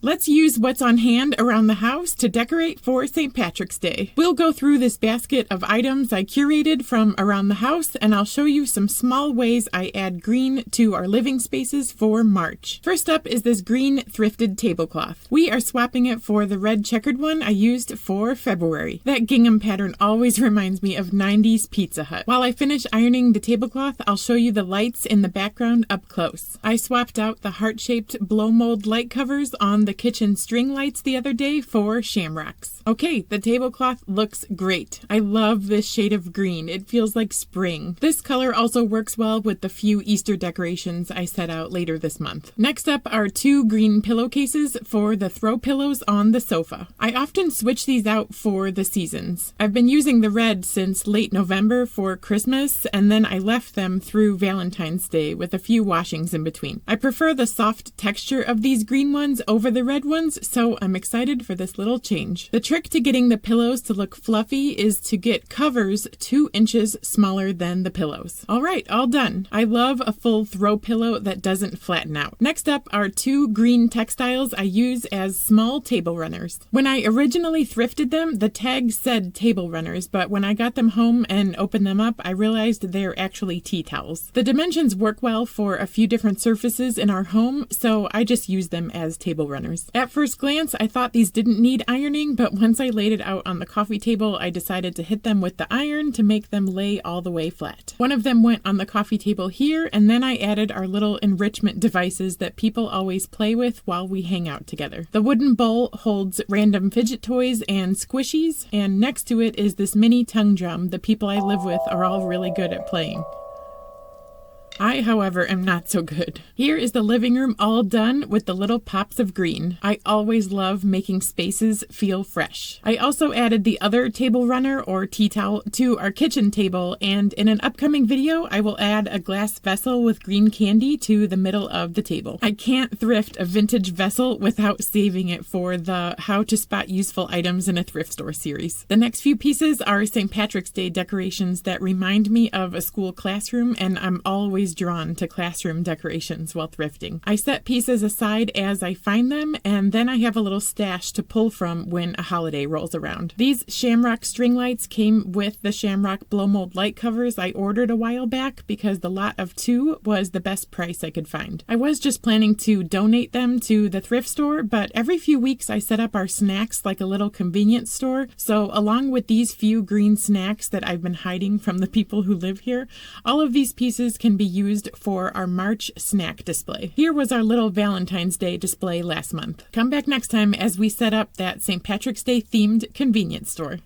Let's use what's on hand around the house to decorate for St. Patrick's Day. We'll go through this basket of items I curated from around the house, and I'll show you some small ways I add green to our living spaces for March. First up is this green thrifted tablecloth. We are swapping it for the red checkered one I used for February. That gingham pattern always reminds me of 90s Pizza Hut. While I finish ironing the tablecloth, I'll show you the lights in the background up close. I swapped out the heart-shaped blow mold light covers on the kitchen string lights the other day for shamrocks. Okay, the tablecloth looks great. I love this shade of green. It feels like spring. This color also works well with the few Easter decorations I set out later this month. Next up are 2 green pillowcases for the throw pillows on the sofa. I often switch these out for the seasons. I've been using the red since late November for Christmas, and then I left them through Valentine's Day with a few washings in between. I prefer the soft texture of these green ones over the red ones, so I'm excited for this little change. The trick to getting the pillows to look fluffy is to get covers 2 inches smaller than the pillows. All right, all done. I love a full throw pillow that doesn't flatten out. Next up are 2 green textiles I use as small table runners. When I originally thrifted them, the tag said table runners, but when I got them home and opened them up, I realized they're actually tea towels. The dimensions work well for a few different surfaces in our home, so I just use them as table runners. At first glance, I thought these didn't need ironing, but once I laid it out on the coffee table, I decided to hit them with the iron to make them lay all the way flat. One of them went on the coffee table here, and then I added our little enrichment devices that people always play with while we hang out together. The wooden bowl holds random fidget toys and squishies, and next to it is this mini tongue drum the people I live with are all really good at playing. I, however, am not so good. Here is the living room all done with the little pops of green. I always love making spaces feel fresh. I also added the other table runner or tea towel to our kitchen table, and in an upcoming video, I will add a glass vessel with green candy to the middle of the table. I can't thrift a vintage vessel without saving it for the How to Spot Useful Items in a Thrift Store series. The next few pieces are St. Patrick's Day decorations that remind me of a school classroom, and I'm always drawn to classroom decorations while thrifting. I set pieces aside as I find them, and then I have a little stash to pull from when a holiday rolls around. These shamrock string lights came with the shamrock blow mold light covers I ordered a while back because the lot of 2 was the best price I could find. I was just planning to donate them to the thrift store, but every few weeks I set up our snacks like a little convenience store, so along with these few green snacks that I've been hiding from the people who live here, all of these pieces can be used for our March snack display. Here was our little Valentine's Day display last month. Come back next time as we set up that St. Patrick's Day themed convenience store.